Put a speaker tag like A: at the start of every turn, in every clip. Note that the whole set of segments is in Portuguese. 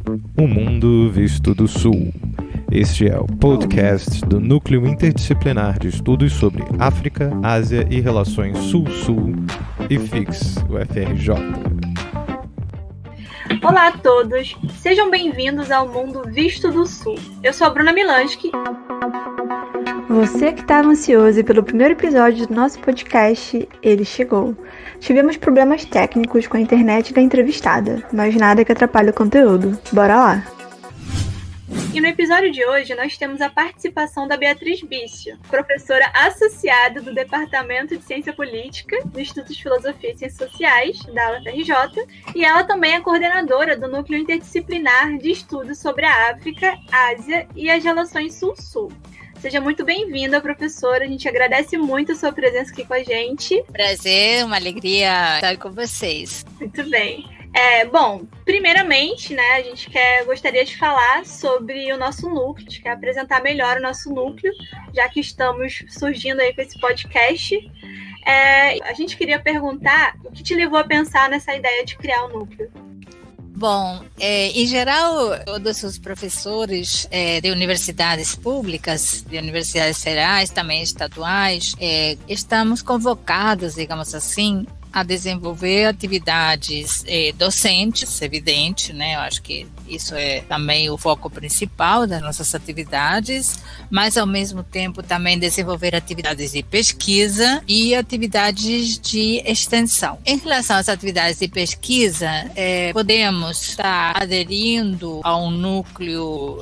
A: O Mundo Visto do Sul. Este é o podcast do Núcleo Interdisciplinar de Estudos sobre África, Ásia e Relações Sul-Sul, IFIX, UFRJ.
B: Olá a todos, sejam bem-vindos ao Mundo Visto do Sul. Eu sou a Bruna Milansky.
C: Você que estava ansioso pelo primeiro episódio do nosso podcast, ele chegou. Tivemos problemas técnicos com a internet da entrevistada, mas nada que atrapalhe o conteúdo. Bora lá!
B: E no episódio de hoje nós temos a participação da Beatriz Bício, professora associada do Departamento de Ciência Política do Instituto de Filosofia e Ciências Sociais, da UFRJ, e ela também é coordenadora do Núcleo Interdisciplinar de Estudos sobre a África, Ásia e as Relações Sul-Sul. Seja muito bem-vinda, professora. A gente agradece muito a sua presença aqui com a gente.
D: Prazer, uma alegria estar com vocês.
B: Muito bem. Bom, primeiramente, né, a gente gostaria de falar sobre o nosso núcleo, a gente quer apresentar melhor o nosso núcleo, já que estamos surgindo aí com esse podcast. A gente queria perguntar o que te levou a pensar nessa ideia de criar o núcleo.
D: Bom, em geral, todos os professores de universidades públicas, de universidades federais, também estaduais, estamos convocados, digamos assim, a desenvolver atividades docentes, evidente, né? Eu acho que isso é também o foco principal das nossas atividades, mas ao mesmo tempo também desenvolver atividades de pesquisa e atividades de extensão. Em relação às atividades de pesquisa, podemos estar aderindo a um núcleo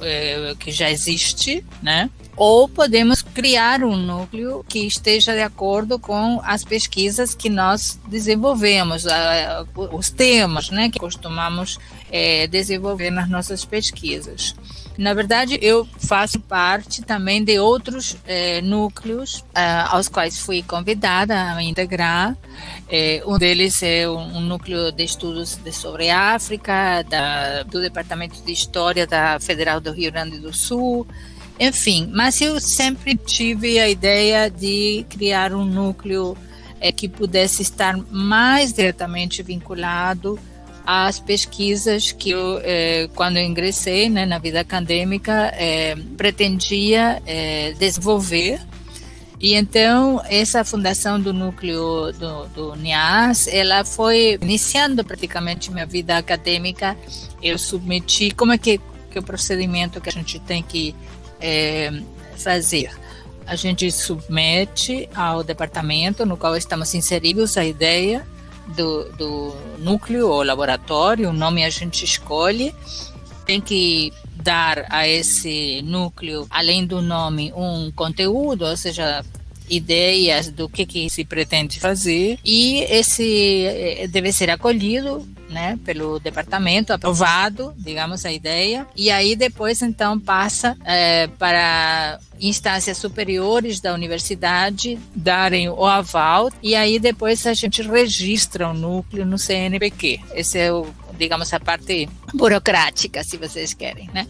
D: que já existe, né? Ou podemos criar um núcleo que esteja de acordo com as pesquisas que nós desenvolvemos, os temas, né, que costumamos desenvolver nas nossas pesquisas. Na verdade, eu faço parte também de outros núcleos aos quais fui convidada a me integrar. Um deles é um núcleo de estudos sobre a África, do Departamento de História da Federal do Rio Grande do Sul. Enfim, mas eu sempre tive a ideia de criar um núcleo que pudesse estar mais diretamente vinculado às pesquisas que eu, quando eu ingressei, né, na vida acadêmica, pretendia desenvolver. E então, essa fundação do núcleo do NIAS, ela foi iniciando praticamente minha vida acadêmica. Eu submeti, como é que o procedimento que a gente tem que fazer. A gente submete ao departamento no qual estamos inseridos a ideia do núcleo ou laboratório, o nome a gente escolhe, tem que dar a esse núcleo, além do nome, um conteúdo, ou seja, ideias do que se pretende fazer, e esse deve ser acolhido, né, pelo departamento, aprovado, digamos, a ideia, e aí depois então passa para instâncias superiores da universidade darem o aval, e aí depois a gente registra o núcleo no CNPq. Esse é digamos, a parte burocrática, se vocês querem, né?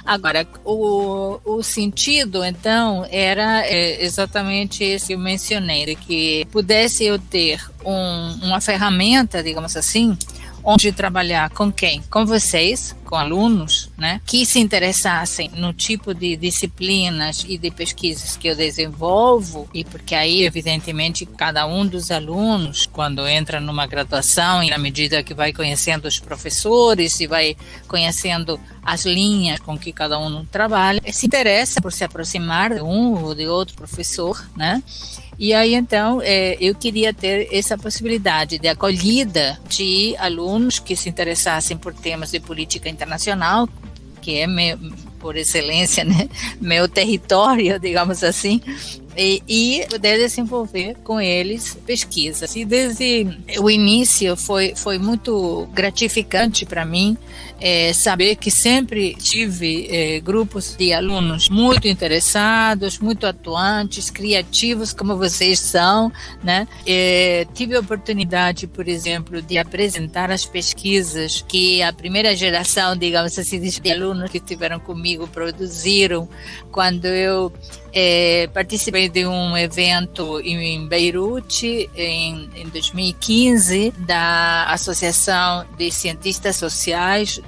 D: Agora, o sentido, então, era exatamente esse que eu mencionei, de que pudesse eu ter uma ferramenta, digamos assim, onde trabalhar com quem? Com vocês, com alunos, né, que se interessassem no tipo de disciplinas e de pesquisas que eu desenvolvo, e porque aí, evidentemente, cada um dos alunos, quando entra numa graduação, e na medida que vai conhecendo os professores e vai conhecendo as linhas com que cada um trabalha, se interessa por se aproximar de um ou de outro professor, né? E aí, então, eu queria ter essa possibilidade de acolhida de alunos que se interessassem por temas de política internacional, que é, por excelência, né, meu território, digamos assim, e poder desenvolver com eles pesquisas. E desde o início foi muito gratificante para mim saber que sempre tive grupos de alunos muito interessados, muito atuantes, criativos, como vocês são, né? Tive a oportunidade, por exemplo, de apresentar as pesquisas que a primeira geração, digamos assim, de alunos que estiveram comigo produziram quando eu participei de um evento em Beirute em 2015 da Associação de Cientistas Sociais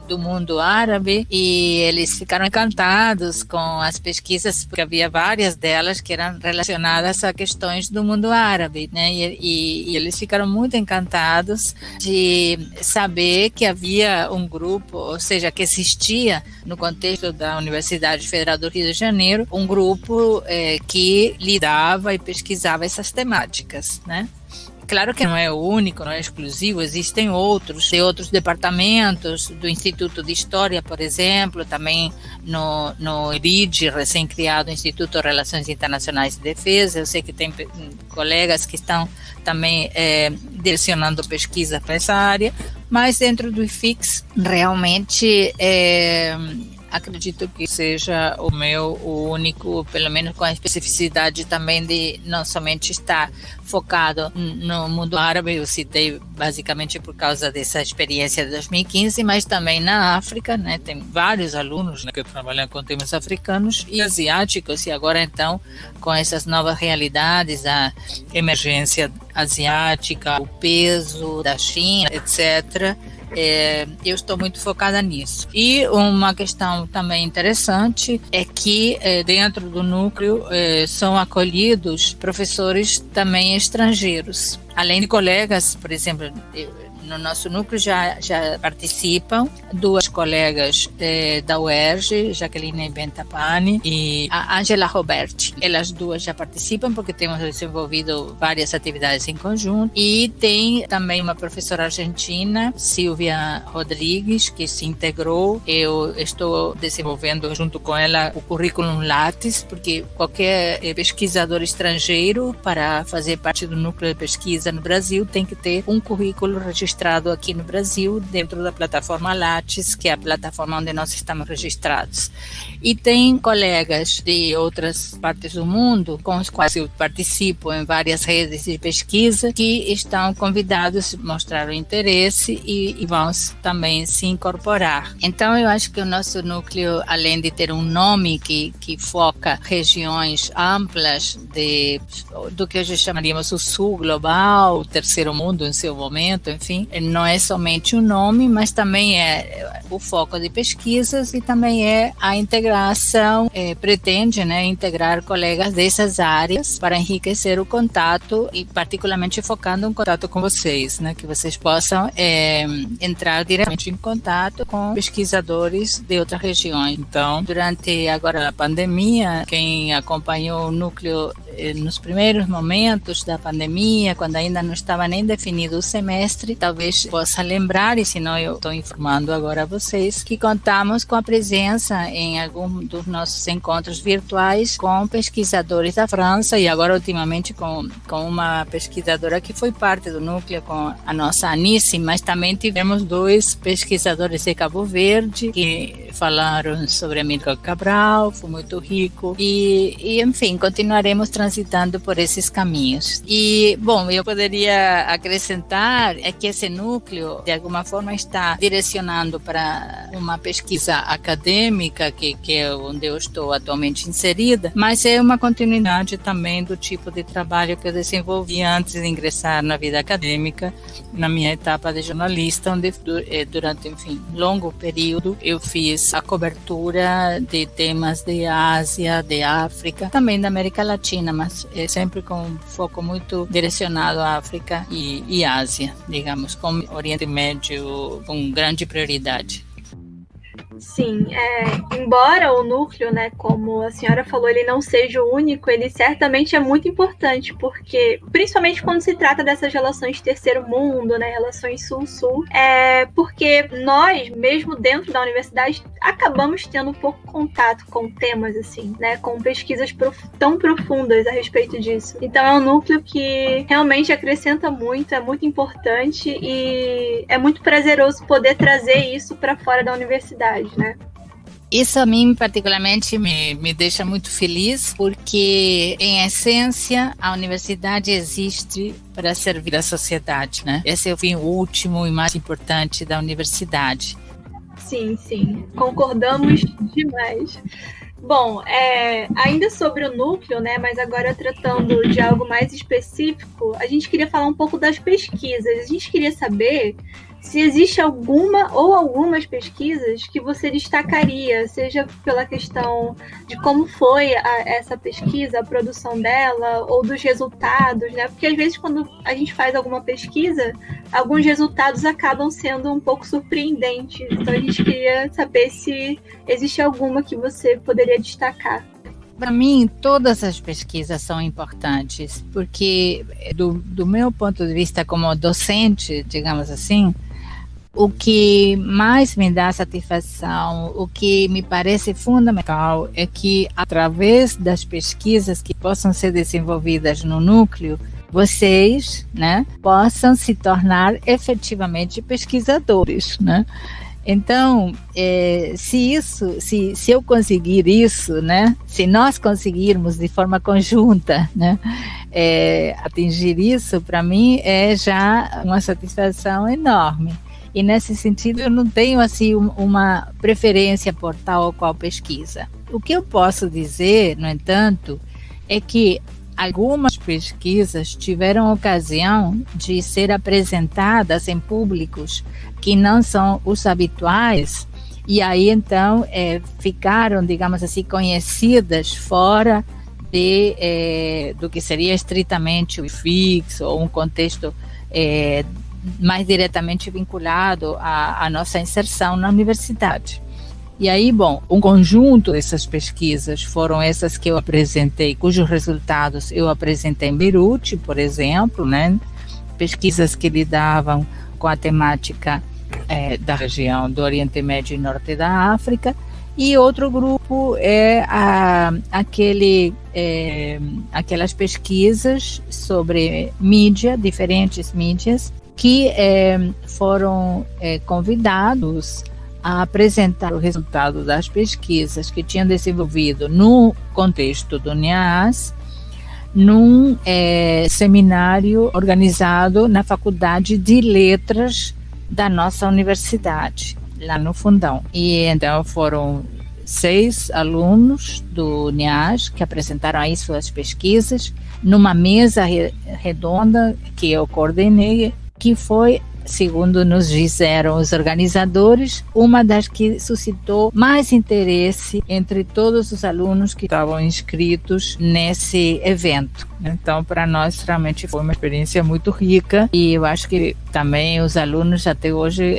D: do Mundo Árabe, e eles ficaram encantados com as pesquisas, porque havia várias delas que eram relacionadas a questões do mundo árabe, né? E eles ficaram muito encantados de saber que havia um grupo, ou seja, que existia no contexto da Universidade Federal do Rio de Janeiro, um grupo que lidava e pesquisava essas temáticas, né? Claro que não é o único, não é exclusivo, existem outros, de outros departamentos, do Instituto de História, por exemplo, também no IRID, recém-criado Instituto de Relações Internacionais de Defesa. Eu sei que tem colegas que estão também direcionando pesquisa para essa área, mas dentro do IFIX, realmente acredito que seja o único, pelo menos com a especificidade também de não somente estar focado no mundo árabe. Eu citei basicamente por causa dessa experiência de 2015, mas também na África, né? Tem vários alunos, né, que trabalham com temas africanos e asiáticos, e agora então com essas novas realidades, a emergência asiática, o peso da China, etc., eu estou muito focada nisso. E uma questão também interessante é que dentro do núcleo são acolhidos professores também estrangeiros, além de colegas. Por exemplo, no nosso núcleo já participam duas colegas da UERJ, Jaqueline Bentapani e a Angela Roberti. Elas duas já participam porque temos desenvolvido várias atividades em conjunto. E tem também uma professora argentina, Silvia Rodrigues, que se integrou. Eu estou desenvolvendo junto com ela o currículo Lattes, porque qualquer pesquisador estrangeiro, para fazer parte do núcleo de pesquisa no Brasil, tem que ter um currículo registrado aqui no Brasil, dentro da plataforma Lattes, que é a plataforma onde nós estamos registrados. E tem colegas de outras partes do mundo com os quais eu participo em várias redes de pesquisa, que estão convidados a mostrar o interesse e vão também se incorporar. Então eu acho que o nosso núcleo, além de ter um nome que foca regiões amplas do que hoje chamaríamos o sul global, o terceiro mundo em seu momento, enfim, não é somente o nome, mas também é o foco de pesquisas e também é a integração, pretende, né, integrar colegas dessas áreas para enriquecer o contato e particularmente focando um contato com vocês, né, que vocês possam entrar diretamente em contato com pesquisadores de outras regiões. Então, durante agora a pandemia, quem acompanhou o núcleo nos primeiros momentos da pandemia, quando ainda não estava nem definido o semestre, talvez possa lembrar, e se não eu estou informando agora a vocês, que contamos com a presença em algum dos nossos encontros virtuais com pesquisadores da França, e agora ultimamente com uma pesquisadora que foi parte do núcleo, com a nossa Anice, mas também tivemos dois pesquisadores de Cabo Verde que falaram sobre Amílcar Cabral, foi muito rico, e enfim, continuaremos transitando por esses caminhos. E, bom, eu poderia acrescentar que esse núcleo, de alguma forma, está direcionando para uma pesquisa acadêmica, que é onde eu estou atualmente inserida, mas é uma continuidade também do tipo de trabalho que eu desenvolvi antes de ingressar na vida acadêmica, na minha etapa de jornalista, onde durante, enfim, longo período eu fiz a cobertura de temas de Ásia, de África, também da América Latina, mas sempre com foco muito direcionado à África e Ásia, digamos, com Oriente Médio com grande prioridade.
B: Sim, embora o núcleo, né, como a senhora falou, ele não seja o único, ele certamente é muito importante, porque, principalmente quando se trata dessas relações terceiro mundo, né, relações sul-sul, porque nós, mesmo dentro da universidade, acabamos tendo um pouco contato com temas, assim, né, com pesquisas tão profundas a respeito disso. Então é um núcleo que realmente acrescenta muito, é muito importante e é muito prazeroso poder trazer isso para fora da universidade, né?
D: Isso a mim particularmente me deixa muito feliz, porque em essência a universidade existe para servir a sociedade, né? Esse é o fim último e mais importante da universidade.
B: Sim, concordamos demais. Bom, ainda sobre o núcleo, né, mas agora tratando de algo mais específico, a gente queria falar um pouco das pesquisas. A gente queria saber se existe alguma ou algumas pesquisas que você destacaria, seja pela questão de como foi essa pesquisa, a produção dela, ou dos resultados, né? Porque às vezes quando a gente faz alguma pesquisa, alguns resultados acabam sendo um pouco surpreendentes. Então a gente queria saber se existe alguma que você poderia destacar.
D: Para mim, todas as pesquisas são importantes, porque do meu ponto de vista como docente, digamos assim, o que mais me dá satisfação, o que me parece fundamental é que, através das pesquisas que possam ser desenvolvidas no núcleo, vocês, né, possam se tornar efetivamente pesquisadores, né? Então, se eu conseguir isso, né, se nós conseguirmos de forma conjunta, né, atingir isso, para mim é já uma satisfação enorme. E nesse sentido eu não tenho assim uma preferência por tal ou qual pesquisa. O que eu posso dizer, no entanto, é que algumas pesquisas tiveram ocasião de ser apresentadas em públicos que não são os habituais, e aí então ficaram, digamos assim, conhecidas fora do que seria estritamente o IFIX ou um contexto mais diretamente vinculado à nossa inserção na universidade. E aí, bom, um conjunto dessas pesquisas foram essas que eu apresentei, cujos resultados eu apresentei em Beirute, por exemplo, né? Pesquisas que lidavam com a temática da região do Oriente Médio e Norte da África, e outro grupo aquelas pesquisas sobre mídia, diferentes mídias, que foram convidados a apresentar o resultado das pesquisas que tinham desenvolvido no contexto do NIAS, num seminário organizado na Faculdade de Letras da nossa universidade, lá no Fundão. E então foram 6 alunos do NIAS que apresentaram aí suas pesquisas numa mesa redonda que eu coordenei, que foi, segundo nos disseram os organizadores, uma das que suscitou mais interesse entre todos os alunos que estavam inscritos nesse evento. Então, para nós, realmente foi uma experiência muito rica, e eu acho que também os alunos até hoje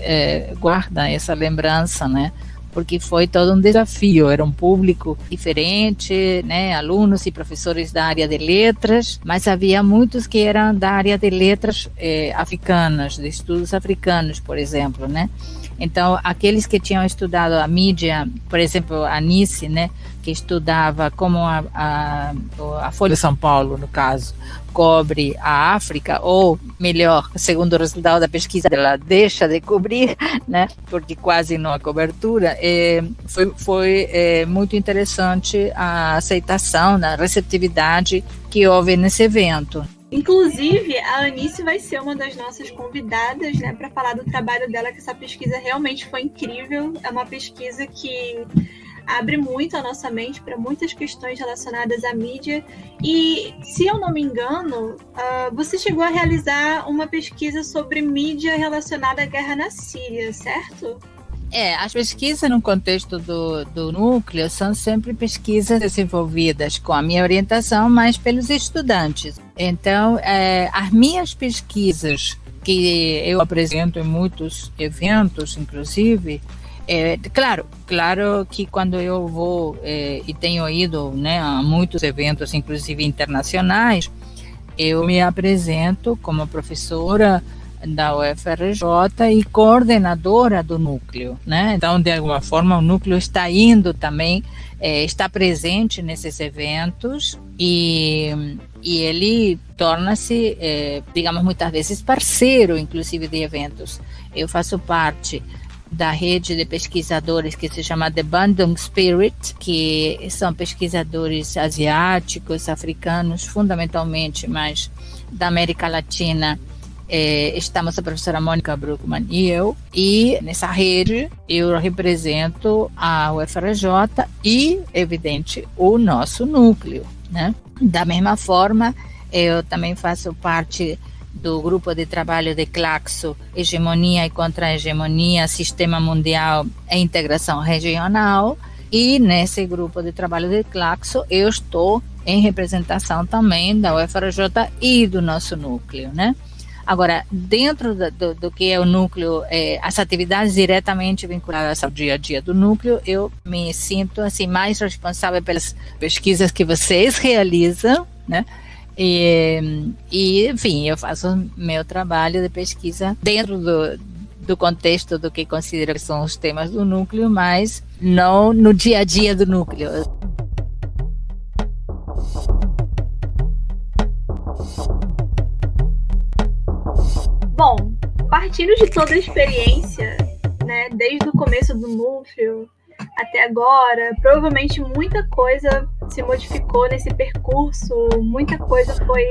D: guardam essa lembrança, né? Porque foi todo um desafio, era um público diferente, né, alunos e professores da área de letras, mas havia muitos que eram da área de letras africanas, de estudos africanos, por exemplo, né. Então, aqueles que tinham estudado a mídia, por exemplo, a Nice, né, que estudava como a Folha de São Paulo, no caso, cobre a África, ou melhor, segundo o resultado da pesquisa, ela deixa de cobrir, né, porque quase não há cobertura. Foi muito interessante a aceitação, a receptividade que houve nesse evento.
B: Inclusive, a Anice vai ser uma das nossas convidadas, né, para falar do trabalho dela, que essa pesquisa realmente foi incrível. É uma pesquisa que abre muito a nossa mente para muitas questões relacionadas à mídia. E, se eu não me engano, você chegou a realizar uma pesquisa sobre mídia relacionada à guerra na Síria, certo?
D: As pesquisas no contexto do núcleo são sempre pesquisas desenvolvidas com a minha orientação, mas pelos estudantes. Então, as minhas pesquisas, que eu apresento em muitos eventos, inclusive, claro que quando eu vou e tenho ido, né, a muitos eventos, inclusive internacionais, eu me apresento como professora da UFRJ e coordenadora do núcleo, né? Então, de alguma forma, o núcleo está indo também, está presente nesses eventos, e ele torna-se, digamos, muitas vezes parceiro, inclusive, de eventos. Eu faço parte da rede de pesquisadores que se chama The Bandung Spirit, que são pesquisadores asiáticos, africanos, fundamentalmente, mas da América Latina estamos a professora Mônica Bruckmann e eu, e nessa rede eu represento a UFRJ e, evidente, o nosso núcleo, né? Da mesma forma, eu também faço parte do grupo de trabalho de Claxo, Hegemonia e Contra-Hegemonia, Sistema Mundial e Integração Regional, e nesse grupo de trabalho de Claxo eu estou em representação também da UFRJ e do nosso núcleo, né? Agora, dentro do que é o núcleo, as atividades diretamente vinculadas ao dia a dia do núcleo, eu me sinto assim mais responsável pelas pesquisas que vocês realizam, né? E enfim, eu faço meu trabalho de pesquisa dentro do contexto do que considero que são os temas do núcleo, mas não no dia a dia do núcleo.
B: Bom, partindo de toda a experiência, né, desde o começo do núcleo até agora, provavelmente muita coisa se modificou nesse percurso, muita coisa foi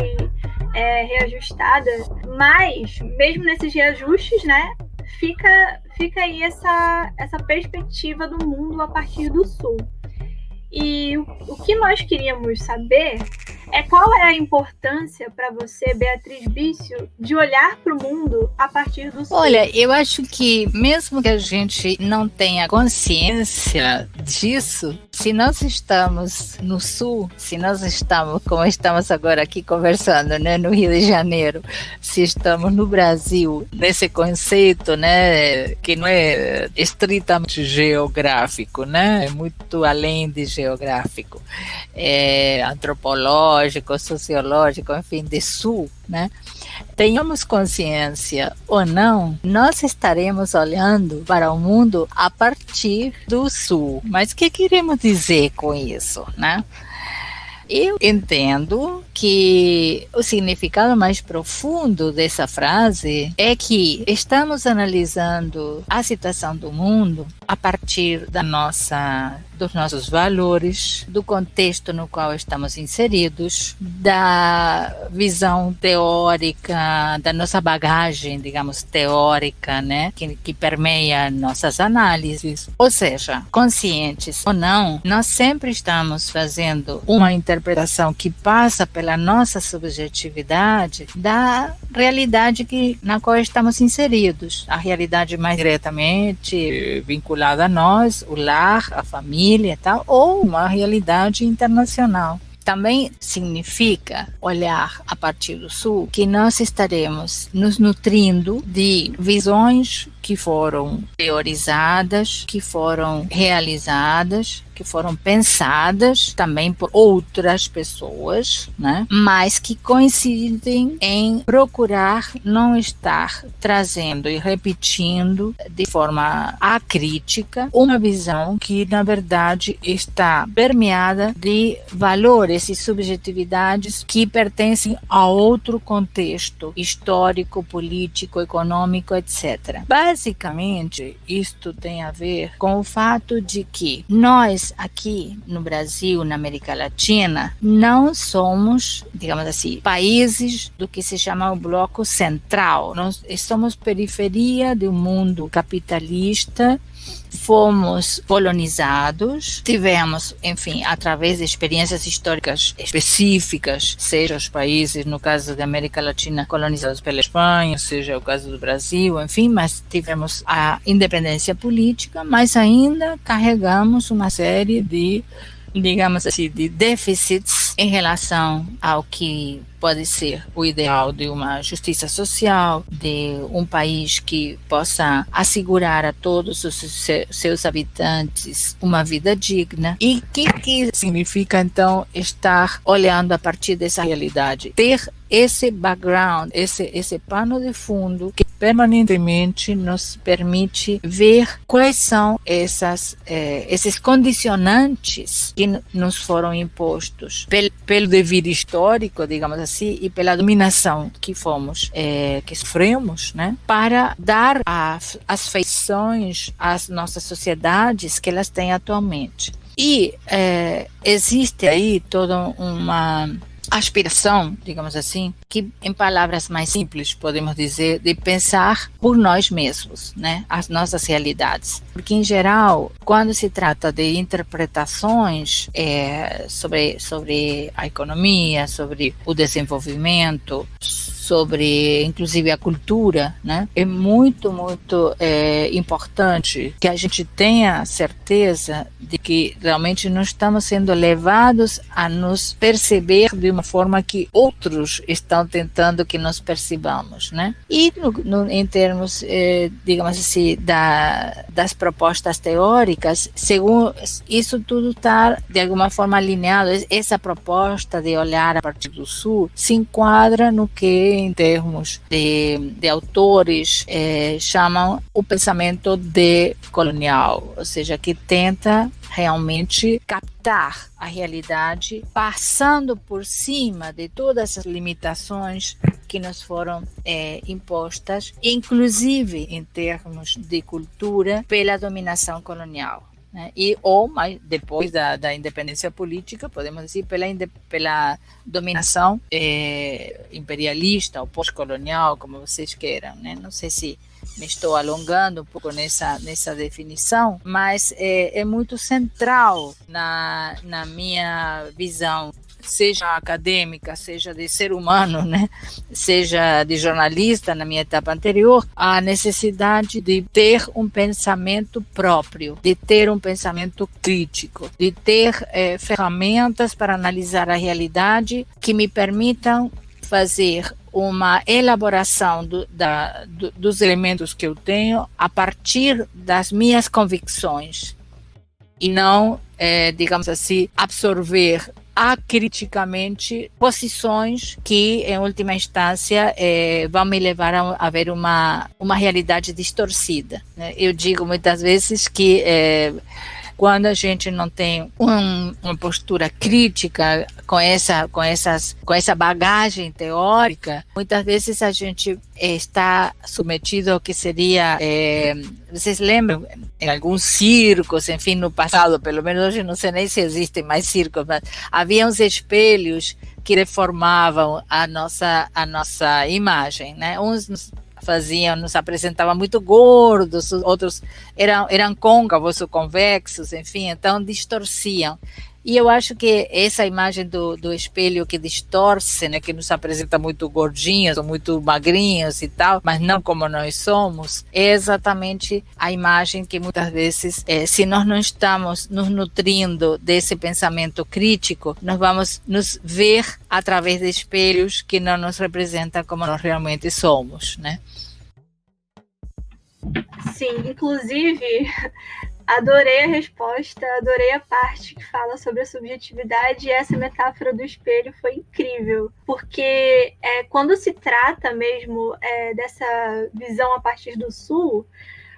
B: reajustada, mas mesmo nesses reajustes, né, fica aí essa perspectiva do mundo a partir do Sul. E o que nós queríamos saber é qual é a importância para você, Beatriz Bício, de olhar para o mundo a partir do Sul.
D: Olha, eu acho que mesmo que a gente não tenha consciência disso, se nós estamos no Sul, se nós estamos, como estamos agora aqui conversando, né, no Rio de Janeiro, se estamos no Brasil, nesse conceito, né, que não é estritamente geográfico, né, é muito além de geográfico, é antropológico, sociológico, enfim, de Sul, né? Tenhamos consciência ou não, nós estaremos olhando para o mundo a partir do Sul. Mas o que queremos dizer com isso, né? Eu entendo que o significado mais profundo dessa frase é que estamos analisando a situação do mundo a partir dos nossos valores, do contexto no qual estamos inseridos, da visão teórica, da nossa bagagem, digamos, teórica, né, que permeia nossas análises. Ou seja, conscientes ou não, nós sempre estamos fazendo uma interpretação que passa pela nossa subjetividade da realidade na qual estamos inseridos. A realidade mais diretamente vinculada a nós, o lar, a família e tal, ou uma realidade internacional. Também significa olhar a partir do Sul que nós estaremos nos nutrindo de visões que foram teorizadas, que foram realizadas, que foram pensadas também por outras pessoas, né? Mas que coincidem em procurar não estar trazendo e repetindo de forma acrítica uma visão que, na verdade, está permeada de valores e subjetividades que pertencem a outro contexto histórico, político, econômico, etc. Basicamente, isto tem a ver com o fato de que nós aqui no Brasil, na América Latina, não somos, digamos assim, países do que se chama o bloco central. Nós somos periferia do mundo capitalista. Fomos colonizados, tivemos, enfim, através de experiências históricas específicas, seja os países, no caso da América Latina, colonizados pela Espanha, seja o caso do Brasil, enfim, mas tivemos a independência política, mas ainda carregamos uma série de, digamos assim, de déficits em relação ao que pode ser o ideal de uma justiça social, de um país que possa assegurar a todos os seus habitantes uma vida digna. E o que significa, então, estar olhando a partir dessa realidade? Ter esse background, esse pano de fundo que permanentemente nos permite ver quais são esses condicionantes que nos foram impostos pelo devido histórico, digamos assim, e pela dominação que sofremos, né, para dar as feições às nossas sociedades que elas têm atualmente. E existe aí toda uma aspiração, digamos assim, que em palavras mais simples podemos dizer, de pensar por nós mesmos, né, as nossas realidades. Porque em geral, quando se trata de interpretações sobre a economia, sobre o desenvolvimento, sobre inclusive a cultura, né, é muito importante que a gente tenha certeza de que realmente não estamos sendo levados a nos perceber de uma forma que outros estão tentando que nos percebamos, né? E em termos, digamos assim, das propostas teóricas, segundo isso tudo está de alguma forma alinhado. Essa proposta de olhar a partir do Sul se enquadra no que, em termos de autores, chamam o pensamento decolonial, ou seja, que tenta realmente captar a realidade, passando por cima de todas as limitações que nos foram impostas, inclusive em termos de cultura, pela dominação colonial. Né? Mas depois da independência política, podemos dizer, pela dominação imperialista ou pós-colonial, como vocês queiram. Né? Não sei se me estou alongando um pouco nessa definição, mas é muito central na minha visão, seja acadêmica, seja de ser humano, né? Seja de jornalista na minha etapa anterior, a necessidade de ter um pensamento próprio, de ter um pensamento crítico, de ter ferramentas para analisar a realidade que me permitam fazer uma elaboração dos elementos que eu tenho a partir das minhas convicções e não, digamos assim, absorver acriticamente posições que, em última instância, vão me levar a ver uma realidade distorcida. Né? Eu digo muitas vezes que quando a gente não tem uma postura crítica com essa bagagem teórica, muitas vezes a gente está submetido ao que seria, vocês lembram, em alguns circos, enfim, no passado, pelo menos hoje não sei nem se existem mais circos, mas havia uns espelhos que deformavam a nossa imagem, né? Uns nos apresentavam muito gordos, outros eram côncavos ou convexos, enfim, então distorciam. E eu acho que essa imagem do espelho que distorce, né, que nos apresenta muito gordinhos ou muito magrinhos e tal, mas não como nós somos, é exatamente a imagem que muitas vezes, se nós não estamos nos nutrindo desse pensamento crítico, nós vamos nos ver através de espelhos que não nos representam como nós realmente somos, né?
B: Sim, inclusive, adorei a resposta, adorei a parte que fala sobre a subjetividade, e essa metáfora do espelho foi incrível, porque quando se trata mesmo dessa visão a partir do Sul,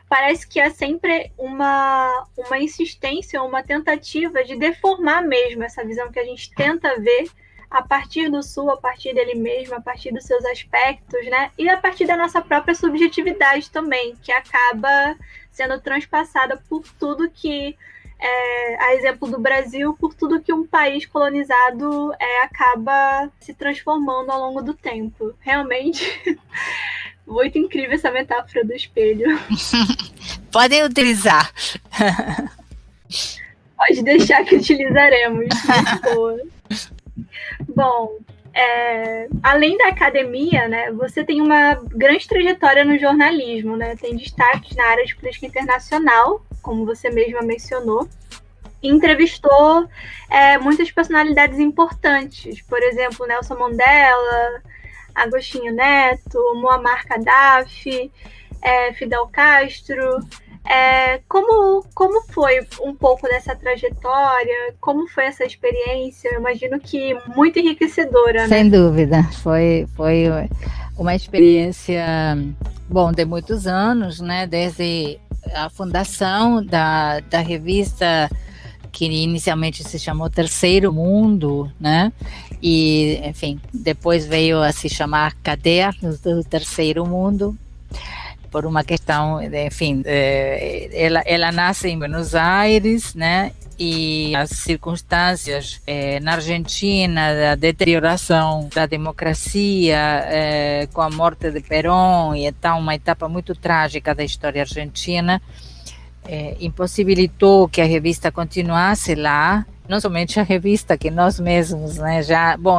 B: parece que há sempre uma insistência, uma tentativa de deformar mesmo essa visão que a gente tenta ver a partir do Sul, a partir dele mesmo, a partir dos seus aspectos, né? E a partir da nossa própria subjetividade também, que acaba sendo transpassada por tudo que, a exemplo do Brasil, por tudo que um país colonizado acaba se transformando ao longo do tempo. Realmente, muito incrível essa metáfora do espelho.
D: Podem utilizar.
B: Pode deixar que utilizaremos. Muito boa. Bom, além da academia, né, você tem uma grande trajetória no jornalismo, né? Tem destaques na área de política internacional, como você mesma mencionou, e entrevistou muitas personalidades importantes, por exemplo, Nelson Mandela, Agostinho Neto, Muammar Gaddafi, Fidel Castro. Como foi um pouco dessa trajetória? Como foi essa experiência? Eu imagino que muito enriquecedora, né?
D: Sem dúvida, foi uma experiência, de muitos anos, né? Desde a fundação da revista que inicialmente se chamou Terceiro Mundo, né? E, enfim, depois veio a se chamar Cadernos do Terceiro Mundo, por uma questão, enfim, ela nasce em Buenos Aires, né? e as circunstâncias na Argentina, da deterioração da democracia, com a morte de Perón, e então uma etapa muito trágica da história argentina, impossibilitou que a revista continuasse lá. Não somente a revista, que nós mesmos, né,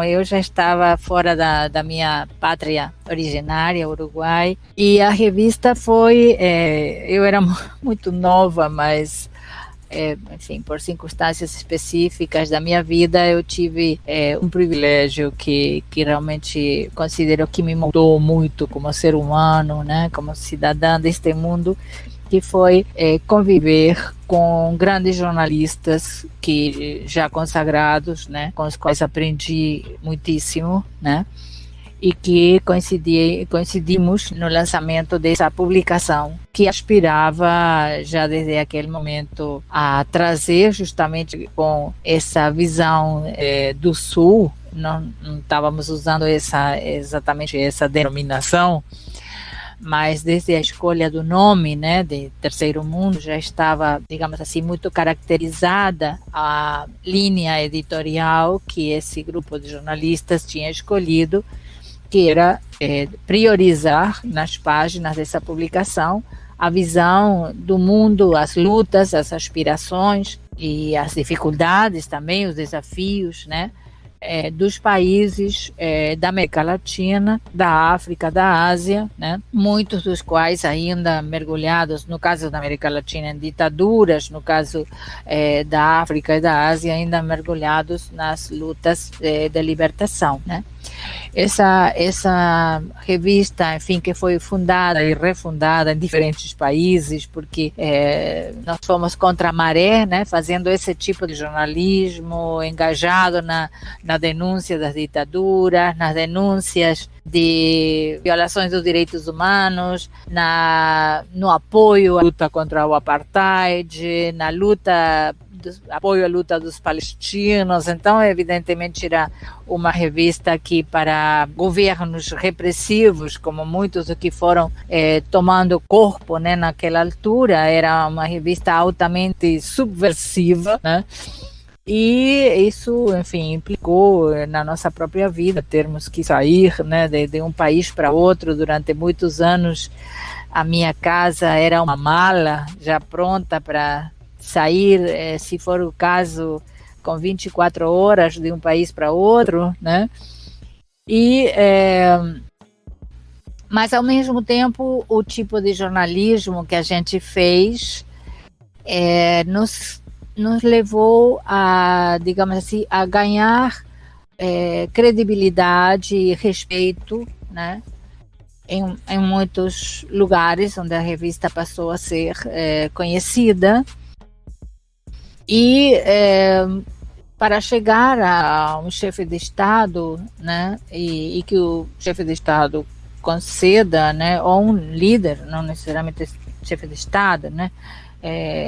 D: eu já estava fora da minha pátria originária, Uruguai, e a revista foi, eu era muito nova, mas, enfim, por circunstâncias específicas da minha vida, eu tive um privilégio que realmente considero que me mudou muito como ser humano, né, como cidadã deste mundo, que foi conviver com grandes jornalistas que já consagrados, né, com os quais aprendi muitíssimo, né, e que coincidimos no lançamento dessa publicação, que aspirava já desde aquele momento a trazer justamente com essa visão do Sul. Não estávamos usando exatamente essa denominação, mas desde a escolha do nome, né, de Terceiro Mundo, já estava, digamos assim, muito caracterizada a linha editorial que esse grupo de jornalistas tinha escolhido, que era priorizar nas páginas dessa publicação a visão do mundo, as lutas, as aspirações e as dificuldades também, os desafios, né, dos países da América Latina, da África, da Ásia, né? Muitos dos quais ainda mergulhados, no caso da América Latina, em ditaduras, no caso da África e da Ásia, ainda mergulhados nas lutas de libertação, né? Essa revista, enfim, que foi fundada e refundada em diferentes países, porque nós fomos contra a maré, né, fazendo esse tipo de jornalismo, engajado na denúncia das ditaduras, nas denúncias de violações dos direitos humanos, no apoio à luta contra o apartheid, na luta apoio à luta dos palestinos. Então, evidentemente, era uma revista que, para governos repressivos, como muitos do que foram tomando corpo, né, naquela altura, era uma revista altamente subversiva, né? E isso, enfim, implicou na nossa própria vida, termos que sair, né, de um país para outro. Durante muitos anos, a minha casa era uma mala já pronta para sair, se for o caso, com 24 horas de um país para outro, né? Mas, ao mesmo tempo, o tipo de jornalismo que a gente fez nos levou a, digamos assim, a ganhar credibilidade e respeito, né, em muitos lugares onde a revista passou a ser conhecida. E para chegar a um chefe de Estado, né, e que o chefe de Estado conceda, né, ou um líder, não necessariamente chefe de Estado, né,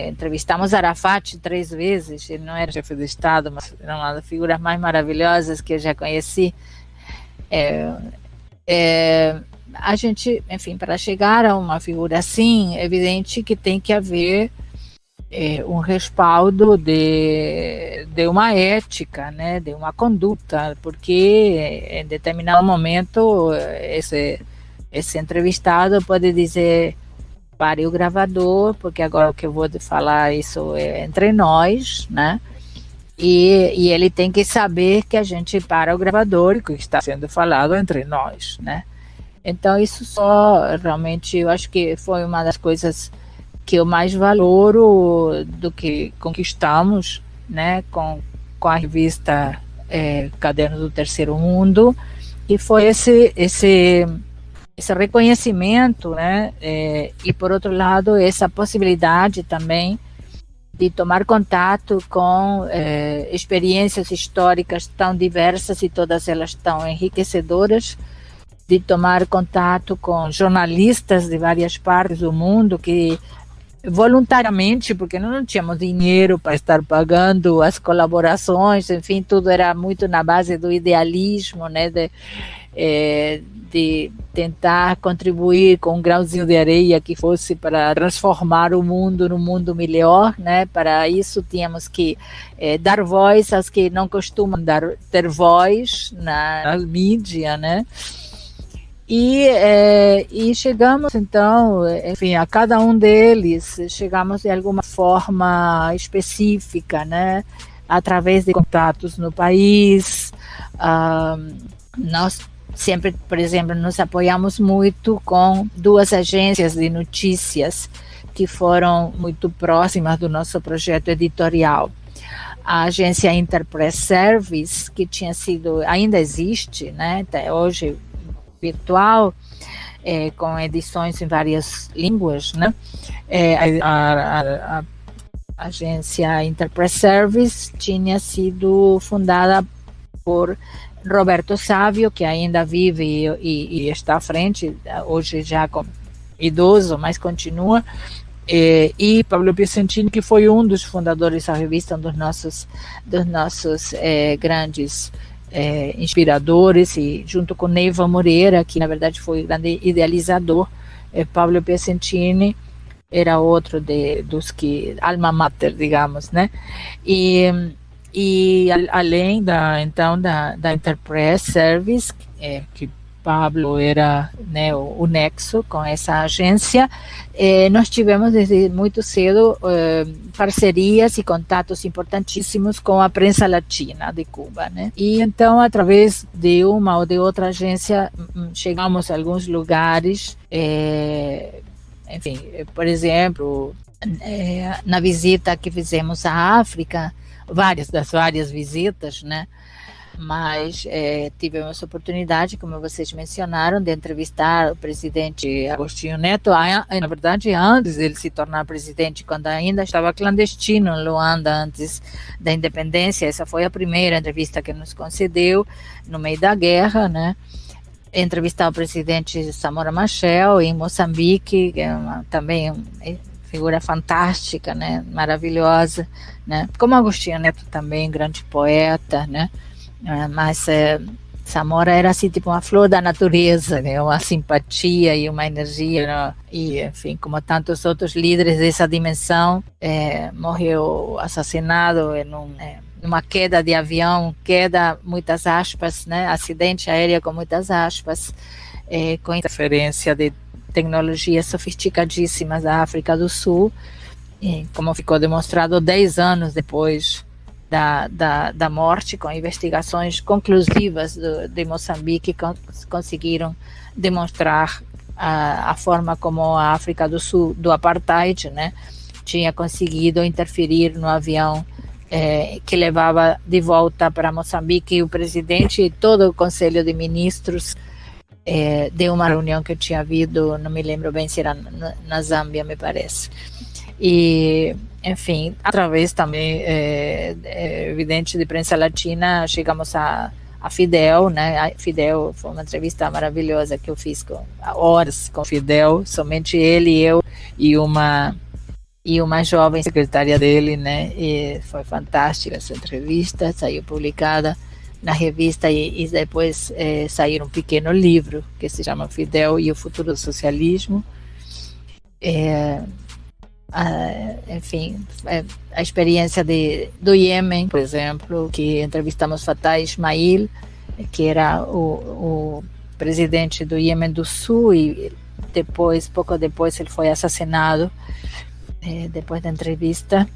D: entrevistamos Arafat 3 vezes. Ele não era chefe de Estado, mas era uma das figuras mais maravilhosas que eu já conheci. A gente, enfim, para chegar a uma figura assim, é evidente que tem que haver um respaldo de uma ética, né, de uma conduta, porque em determinado momento esse entrevistado pode dizer: pare o gravador, porque agora o que eu vou falar, isso é entre nós, né? E ele tem que saber que a gente para o gravador e que está sendo falado entre nós, né? Então, isso só realmente, eu acho que foi uma das coisas que eu mais valoro do que conquistamos, né, com a revista Cadernos do Terceiro Mundo, e foi esse reconhecimento, né, e, por outro lado, essa possibilidade também de tomar contato com experiências históricas tão diversas e todas elas tão enriquecedoras, de tomar contato com jornalistas de várias partes do mundo que voluntariamente, porque não tínhamos dinheiro para estar pagando as colaborações, enfim, tudo era muito na base do idealismo, né, de tentar contribuir com um grauzinho de areia que fosse para transformar o mundo num mundo melhor, né? Para isso tínhamos que dar voz aos que não costumam ter voz na mídia, né? E chegamos, então, enfim, a cada um deles, chegamos de alguma forma específica, né? Através de contatos no país. Nós sempre, por exemplo, nos apoiamos muito com 2 agências de notícias que foram muito próximas do nosso projeto editorial. A agência Interpress Service, que ainda existe, né? Até hoje, virtual, com edições em várias línguas, né? A agência Interpress Service tinha sido fundada por Roberto Sávio, que ainda vive e está à frente, hoje já idoso, mas continua, e Pablo Piacentini, que foi um dos fundadores da revista, um dos nossos grandes inspiradores, e junto com Neiva Moreira, que na verdade foi o grande idealizador. Pablo Piacentini era outro dos que, alma mater, digamos, né? E além da Interpress Service, que Pablo era, né, o nexo com essa agência, nós tivemos desde muito cedo parcerias e contatos importantíssimos com a prensa latina de Cuba, né? E então, através de uma ou de outra agência, chegamos a alguns lugares, enfim, por exemplo, na visita que fizemos à África, várias visitas, né? Mas tivemos a oportunidade, como vocês mencionaram, de entrevistar o presidente Agostinho Neto, na verdade antes dele se tornar presidente, quando ainda estava clandestino em Luanda, antes da independência. Essa foi a primeira entrevista que nos concedeu no meio da guerra, né? Entrevistar o presidente Samora Machel em Moçambique, que é também figura fantástica, né? Maravilhosa, né? Como Agostinho Neto também, grande poeta, né? Mas Samora era assim, tipo uma flor da natureza, né? Uma simpatia e uma energia, né? E, enfim, como tantos outros líderes dessa dimensão, morreu assassinado numa queda de avião, muitas aspas, né? Acidente aéreo com muitas aspas, com interferência de tecnologias sofisticadíssimas da África do Sul, como ficou demonstrado 10 anos depois da morte, com investigações conclusivas de Moçambique, que conseguiram demonstrar a forma como a África do Sul, do apartheid, né, tinha conseguido interferir no avião que levava de volta para Moçambique o presidente e todo o Conselho de Ministros de uma reunião que tinha havido, não me lembro bem se era na Zâmbia, me parece. E, enfim, através também, evidente, de prensa latina, chegamos a Fidel, né? A Fidel foi uma entrevista maravilhosa que eu fiz horas com Fidel, somente ele e eu e uma jovem secretária dele, né? E foi fantástica essa entrevista, saiu publicada na revista e depois saiu um pequeno livro que se chama Fidel e o Futuro do Socialismo. Enfim, a experiência do Iêmen, por exemplo, que entrevistamos Fatah Ismail, que era o presidente do Iêmen do Sul, e pouco depois ele foi assassinado, depois da entrevista.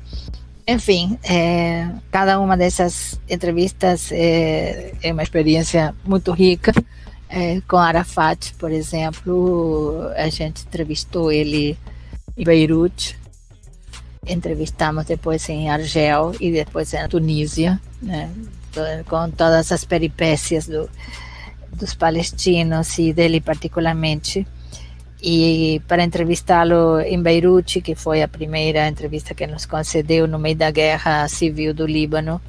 D: Enfim, cada uma dessas entrevistas é uma experiência muito rica. Com Arafat, por exemplo, a gente entrevistou ele em Beirute, entrevistamos depois em Argel e depois em Tunísia, né, com todas as peripécias dos palestinos e dele particularmente. E para entrevistá-lo em Beirute, que foi a primeira entrevista que nos concedeu no meio da guerra civil do Líbano,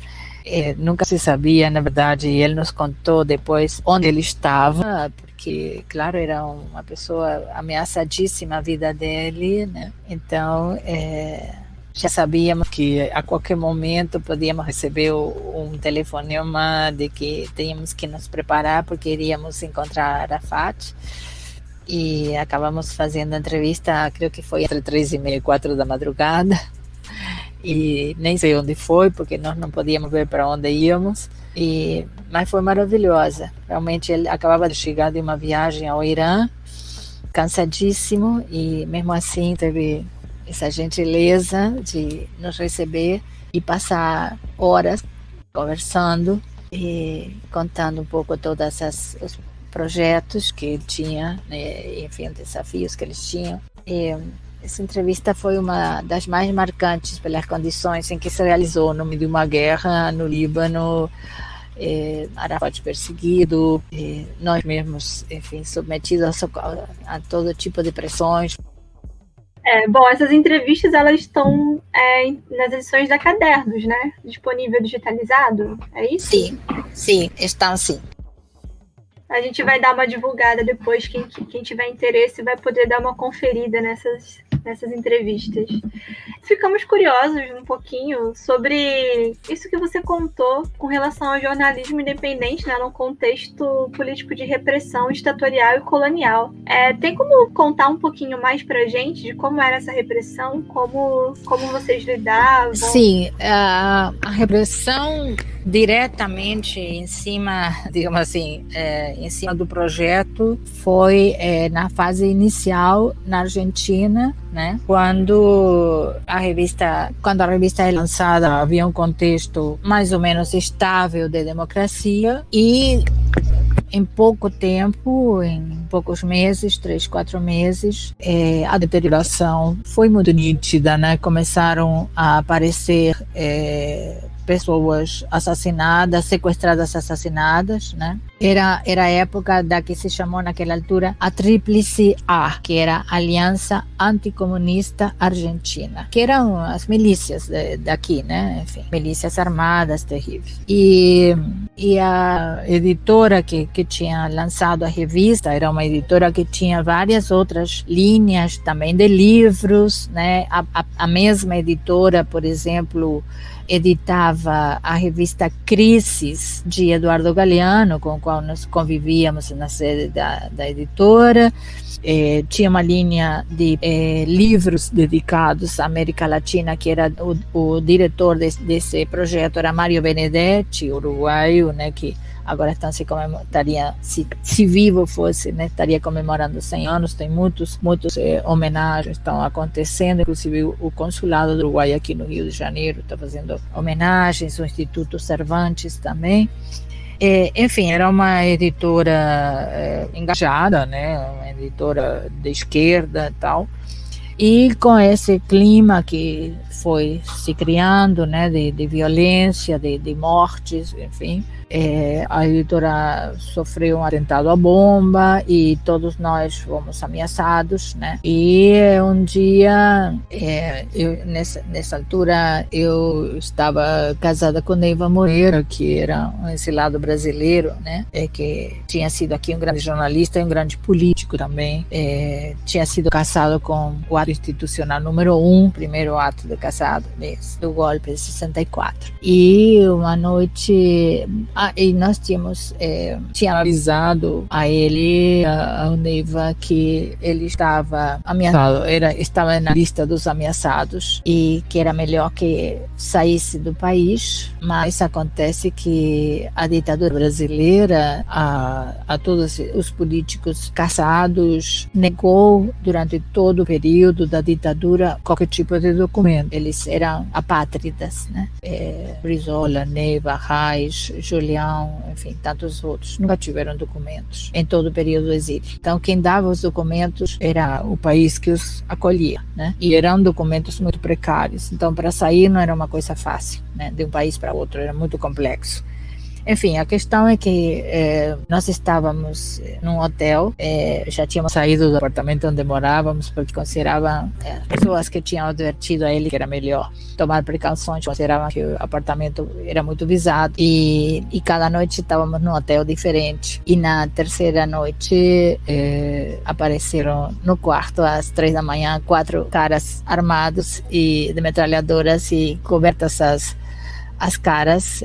D: nunca se sabia, na verdade, e ele nos contou depois onde ele estava, porque, claro, era uma pessoa ameaçadíssima a vida dele, né? Então, já sabíamos que a qualquer momento podíamos receber um telefonema de que tínhamos que nos preparar porque iríamos encontrar Arafat. E acabamos fazendo a entrevista, creio que foi entre 3h30 e 4 da madrugada, e nem sei onde foi, porque nós não podíamos ver para onde íamos, mas foi maravilhosa. Realmente ele acabava de chegar de uma viagem ao Irã, cansadíssimo, e mesmo assim teve essa gentileza de nos receber e passar horas conversando e contando um pouco todas os projetos que ele tinha, né, enfim, desafios que eles tinham. E essa entrevista foi uma das mais marcantes pelas condições em que se realizou, no meio de uma guerra no Líbano, Arafat perseguido, nós mesmos, enfim, submetidos a todo tipo de pressões.
B: Bom, essas entrevistas, elas estão nas edições da Cadernos, né? Disponível digitalizado, é isso?
D: Sim, estão sim.
B: A gente vai dar uma divulgada depois, quem tiver interesse vai poder dar uma conferida nessas entrevistas. Ficamos curiosos um pouquinho sobre isso que você contou com relação ao jornalismo independente, né, num contexto político de repressão ditatorial e colonial. Tem como contar um pouquinho mais pra gente de como era essa repressão, como vocês lidavam?
D: Sim, a repressão diretamente em cima, digamos assim, em cima do projeto foi na fase inicial na Argentina, né? Quando a revista é lançada, havia um contexto mais ou menos estável de democracia e em pouco tempo, em poucos meses, 3, 4 meses, a deterioração foi muito nítida, né? Começaram a aparecer pessoas assassinadas, sequestradas, assassinadas, né? Era a época da que se chamou naquela altura a Tríplice A, que era a Aliança Anticomunista Argentina, que eram as milícias daqui, né? Enfim, milícias armadas terríveis. E a editora que tinha lançado a revista era uma editora que tinha várias outras linhas também de livros, né? A mesma editora, por exemplo, editava a revista Crises, de Eduardo Galeano, com o qual nós convivíamos na sede da editora. Tinha uma linha de livros dedicados à América Latina, que era o diretor desse projeto, era Mário Benedetti, uruguaio, né, que agora estaria, se vivo fosse, né, estaria comemorando 100 anos, tem muitos homenagens estão acontecendo, inclusive o consulado do Uruguai aqui no Rio de Janeiro está fazendo homenagens, o Instituto Cervantes também. Enfim, era uma editora engajada, né, uma editora de esquerda e tal, e com esse clima que foi se criando, né, de violência, de mortes, enfim, a editora sofreu um atentado à bomba e todos nós fomos ameaçados, né? E um dia, nessa altura, eu estava casada com Neiva Moreira, que era um exilado brasileiro, né? Que tinha sido aqui um grande jornalista e um grande político também. Tinha sido casado com o ato institucional número 1, primeiro ato de casado do golpe de 64. E uma noite... e nós tínhamos avisado a ele, ao Neiva, que ele estava ameaçado, estava na lista dos ameaçados e que era melhor que saísse do país, mas acontece que a ditadura brasileira, a todos os políticos caçados, negou durante todo o período da ditadura qualquer tipo de documento. Eles eram apátridas, né? Brizola, Neiva, Reis, Julião, enfim, tantos outros, nunca tiveram documentos em todo o período do exílio. Então, quem dava os documentos era o país que os acolhia, né? E eram documentos muito precários. Então, para sair não era uma coisa fácil, né? De um país para outro, era muito complexo. Enfim, a questão é que nós estávamos num hotel, já tínhamos saído do apartamento onde morávamos, porque consideravam, as pessoas que tinham advertido a ele que era melhor tomar precauções, consideravam que o apartamento era muito visado, e cada noite estávamos num hotel diferente. E na terceira noite apareceram no quarto às 3 da manhã 4 caras armados e de metralhadoras e cobertas as caras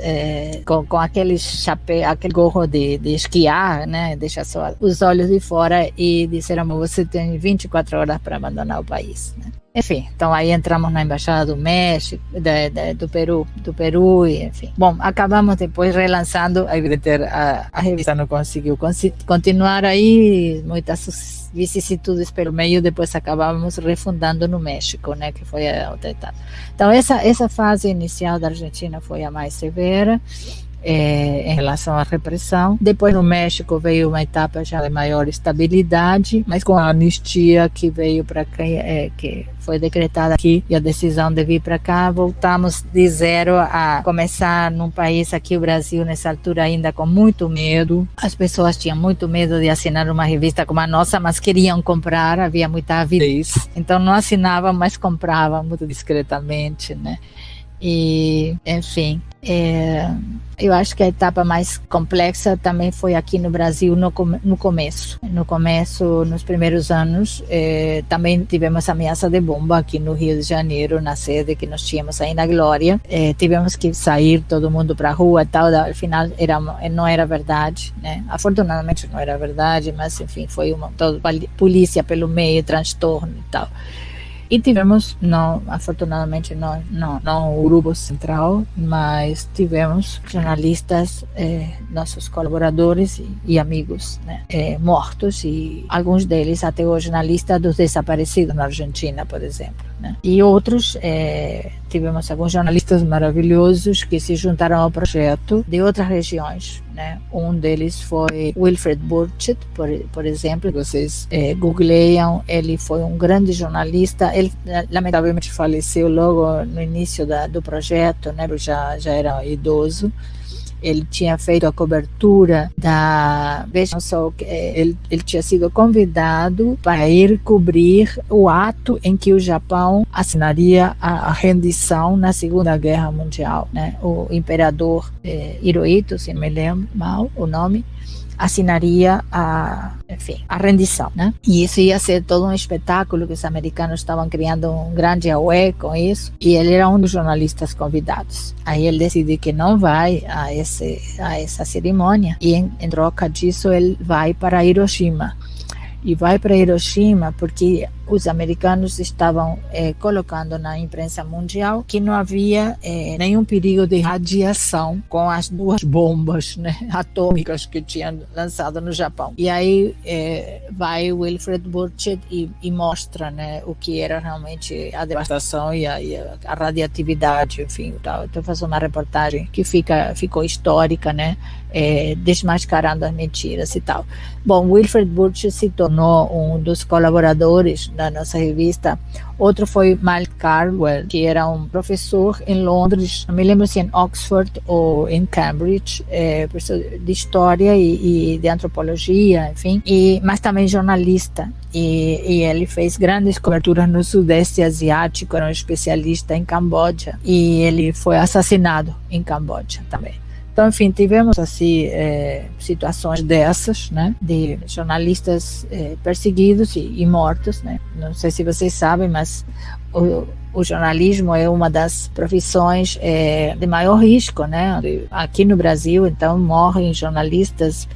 D: com aquele chapéu, aquele gorro de esquiar, né? Deixa só os olhos de fora, e disseram: você tem 24 horas para abandonar o país, né? Enfim, então aí entramos na Embaixada do México, do Peru, e enfim. Bom, acabamos depois relançando, a revista não conseguiu continuar aí, muitas vicissitudes pelo meio, depois acabamos refundando no México, né, que foi a outra etapa. Então essa fase inicial da Argentina foi a mais severa, em relação à repressão. Depois no México veio uma etapa já de maior estabilidade, mas com a anistia que veio para cá, que foi decretada aqui, e a decisão de vir para cá, voltamos de zero a começar num país, aqui o Brasil, nessa altura ainda com muito medo. As pessoas tinham muito medo de assinar uma revista como a nossa, mas queriam comprar, havia muita avidez, então não assinavam, mas compravam muito discretamente, né? E, enfim, eu acho que a etapa mais complexa também foi aqui no Brasil no começo. No começo, nos primeiros anos, também tivemos ameaça de bomba aqui no Rio de Janeiro, na sede que nós tínhamos aí na Glória. Tivemos que sair todo mundo para a rua e tal. Ao final não era verdade, né? Afortunadamente não era verdade, mas enfim, foi toda polícia pelo meio, transtorno e tal. E tivemos, afortunadamente não o grupo central, mas tivemos jornalistas, nossos colaboradores e amigos, né, mortos, e alguns deles até hoje na lista dos desaparecidos na Argentina, por exemplo, né? E outros, tivemos alguns jornalistas maravilhosos que se juntaram ao projeto de outras regiões, né? Um deles foi Wilfred Burchett, por exemplo. Vocês googleiam, ele foi um grande jornalista. Ele lamentavelmente faleceu logo no início do projeto, né? Já era idoso. Ele tinha feito a cobertura vejam só, ele tinha sido convidado para ir cobrir o ato em que o Japão assinaria a rendição na Segunda Guerra Mundial, né? O imperador Hirohito, se não me lembro mal o nome, assinaria a rendição, né? E isso ia ser todo um espetáculo, que os americanos estavam criando um grande auê com isso, e ele era um dos jornalistas convidados. Aí ele decidiu que não vai a essa cerimônia, e em troca disso ele vai para Hiroshima. E vai para Hiroshima porque os americanos estavam colocando na imprensa mundial que não havia nenhum perigo de radiação com as 2 bombas, né, atômicas que tinham lançado no Japão. E aí vai Wilfred Burchett e mostra, né, o que era realmente a devastação e a radioatividade, enfim, tal. Então faz uma reportagem que ficou histórica, né, desmascarando as mentiras e tal. Bom, Wilfred Burchett se tornou um dos colaboradores da nossa revista. Outro foi Mike Caldwell, que era um professor em Londres, não me lembro se em Oxford ou em Cambridge, professor de história e de antropologia, enfim, mas também jornalista. E ele fez grandes coberturas no Sudeste Asiático, era um especialista em Camboja, e ele foi assassinado em Camboja também. Então, enfim, tivemos assim situações dessas, né, de jornalistas perseguidos e mortos, né. Não sei se vocês sabem, mas o jornalismo é uma das profissões de maior risco, né, aqui no Brasil. Então morrem jornalistas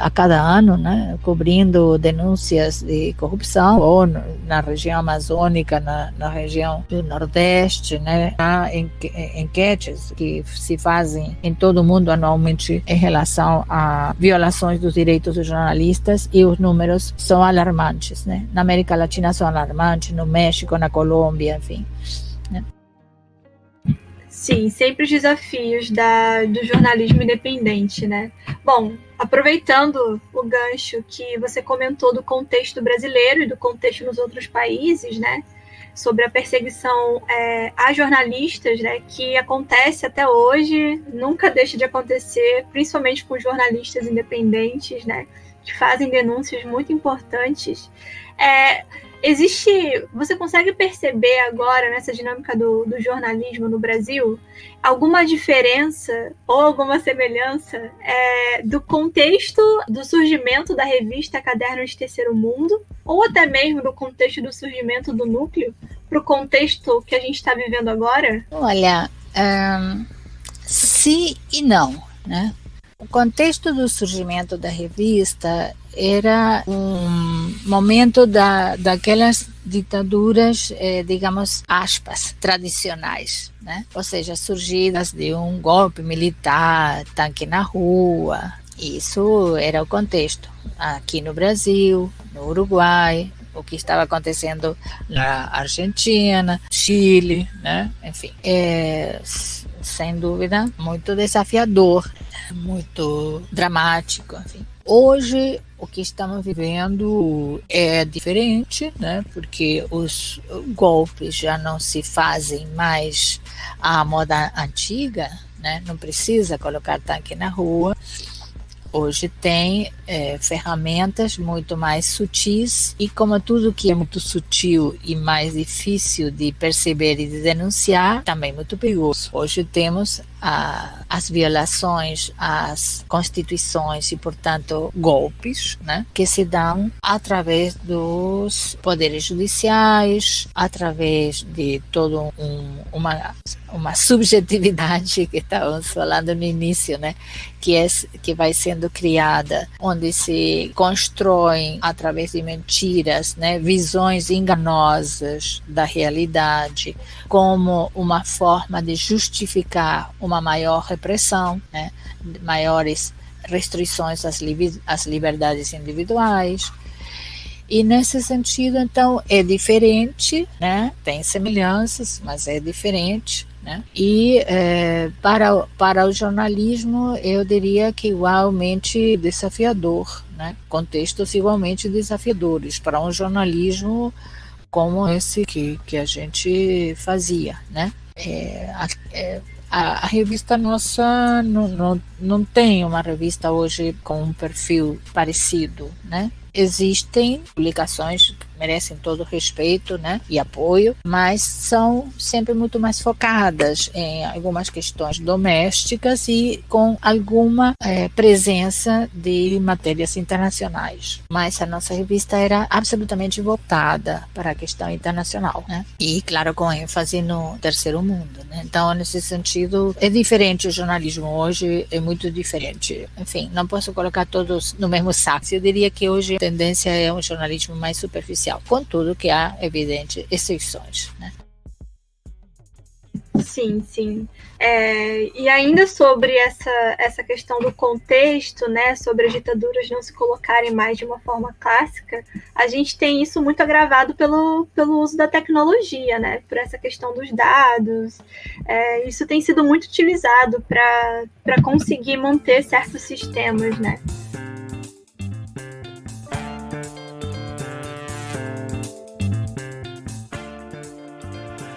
D: a cada ano, né, cobrindo denúncias de corrupção, ou na região amazônica, na região do Nordeste, né. Há enquetes que se fazem em todo o mundo anualmente em relação a violações dos direitos dos jornalistas, e os números são alarmantes, né. Na América Latina são alarmantes, no México, na Colômbia, enfim, né.
B: Sim, sempre os desafios do jornalismo independente, né? Bom, aproveitando o gancho que você comentou do contexto brasileiro e do contexto nos outros países, né? sobre a perseguição a jornalistas, né, que acontece até hoje, nunca deixa de acontecer, principalmente com jornalistas independentes, né, que fazem denúncias muito importantes. Você consegue perceber agora, nessa dinâmica do jornalismo no Brasil, alguma diferença ou alguma semelhança do contexto do surgimento da revista Cadernos de Terceiro Mundo, ou até mesmo do contexto do surgimento do Núcleo, para o contexto que a gente está vivendo agora?
D: Olha, sim e não, né? O contexto do surgimento da revista era um momento daquelas ditaduras, digamos, aspas, tradicionais, né? Ou seja, surgidas de um golpe militar, tanque na rua. Isso era o contexto. Aqui no Brasil, no Uruguai, o que estava acontecendo na Argentina, Chile, né? Enfim, sem dúvida, muito desafiador, muito dramático, enfim. Hoje, o que estamos vivendo é diferente, né? Porque os golpes já não se fazem mais à moda antiga, né? Não precisa colocar tanque na rua. Hoje tem ferramentas muito mais sutis e, como tudo que é muito sutil e mais difícil de perceber e de denunciar, também muito perigoso. Hoje temos as violações às constituições e, portanto, golpes, né, que se dão através dos poderes judiciais, através de toda uma subjetividade que estávamos falando no início, né, que vai sendo criada, onde se constroem através de mentiras, né, visões enganosas da realidade como uma forma de justificar uma maior repressão, né, maiores restrições às liberdades individuais. E nesse sentido, então, é diferente, né? Tem semelhanças, mas é diferente, né? E para o jornalismo, eu diria que igualmente desafiador, né? Contextos igualmente desafiadores para um jornalismo como esse que a gente fazia, né? A revista nossa não tem uma revista hoje com um perfil parecido, né? Existem publicações que merecem todo o respeito, né, e apoio, mas são sempre muito mais focadas em algumas questões domésticas e com alguma presença de matérias internacionais. Mas a nossa revista era absolutamente voltada para a questão internacional, né? E, claro, com ênfase no terceiro mundo, né? Então, nesse sentido, é diferente o jornalismo hoje, é muito diferente. Enfim, não posso colocar todos no mesmo saco. Eu diria que hoje a tendência é um jornalismo mais superficial, contudo que há, evidente, exceções, né?
B: Sim, sim. E ainda sobre essa questão do contexto, né, sobre as ditaduras não se colocarem mais de uma forma clássica, a gente tem isso muito agravado pelo uso da tecnologia, né, por essa questão dos dados. Isso tem sido muito utilizado para conseguir manter certos sistemas, né?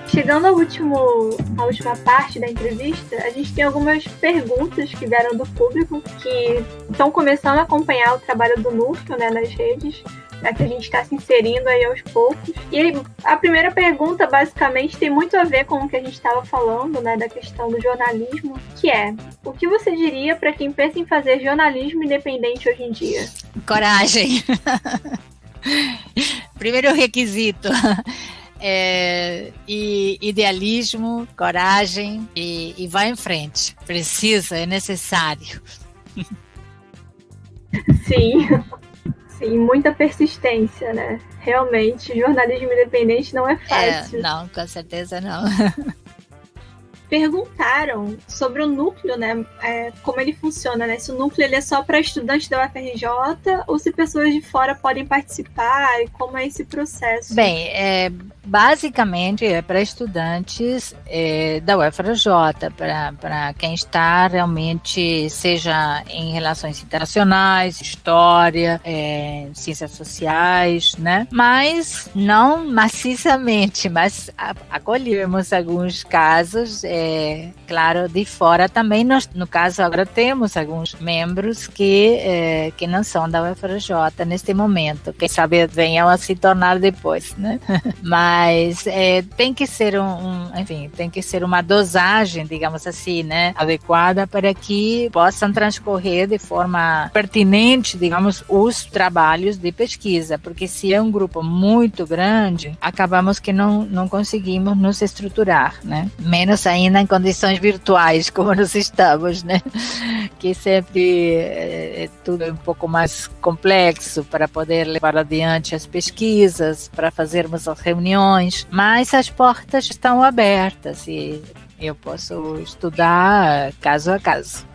B: Chegando à última parte da entrevista, a gente tem algumas perguntas que vieram do público que estão começando a acompanhar o trabalho do Núcleo, né, nas redes, que a gente está se inserindo aí aos poucos. E a primeira pergunta, basicamente, tem muito a ver com o que a gente estava falando, né, da questão do jornalismo, que é: o que você diria para quem pensa em fazer jornalismo independente hoje em dia?
D: Coragem. Primeiro requisito. Idealismo, coragem e vai em frente. Precisa, é necessário.
B: Sim, muita persistência, né? Realmente, jornalismo independente não é fácil.
D: Não, com certeza não.
B: Perguntaram sobre o núcleo, né? Como ele funciona, né? Se o núcleo ele é só para estudantes da UFRJ ou se pessoas de fora podem participar e como é esse processo?
D: Bem, basicamente é para estudantes da UFRJ, para quem está realmente, seja em relações internacionais, história, ciências sociais, né? Mas não maciçamente, mas acolhemos alguns casos, claro, de fora também. Nós, no caso, agora temos alguns membros que não são da UFRJ neste momento. Quem sabe venham a se tornar depois, né? Mas tem que ser tem que ser uma dosagem, digamos assim, né, adequada para que possam transcorrer de forma pertinente, digamos, os trabalhos de pesquisa, porque se é um grupo muito grande, acabamos que não conseguimos nos estruturar, né? Menos ainda em condições virtuais, como nós estamos, né? Que sempre tudo é um pouco mais complexo para poder levar adiante as pesquisas, para fazermos as reuniões, mas as portas estão abertas e eu posso estudar caso a caso.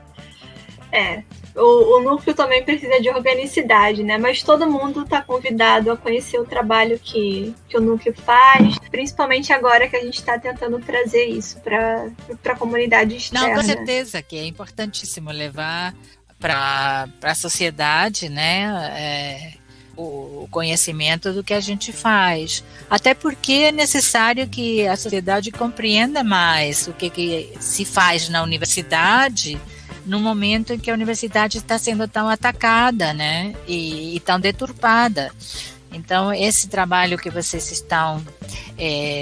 B: O núcleo também precisa de organicidade, né? Mas todo mundo está convidado a conhecer o trabalho que o núcleo faz, principalmente agora que a gente está tentando trazer isso para a comunidade externa.
D: Não, com certeza que é importantíssimo levar para a sociedade, né? O conhecimento do que a gente faz. Até porque é necessário que a sociedade compreenda mais o que se faz na universidade, no momento em que a universidade está sendo tão atacada, né? E tão deturpada. Então, esse trabalho que vocês estão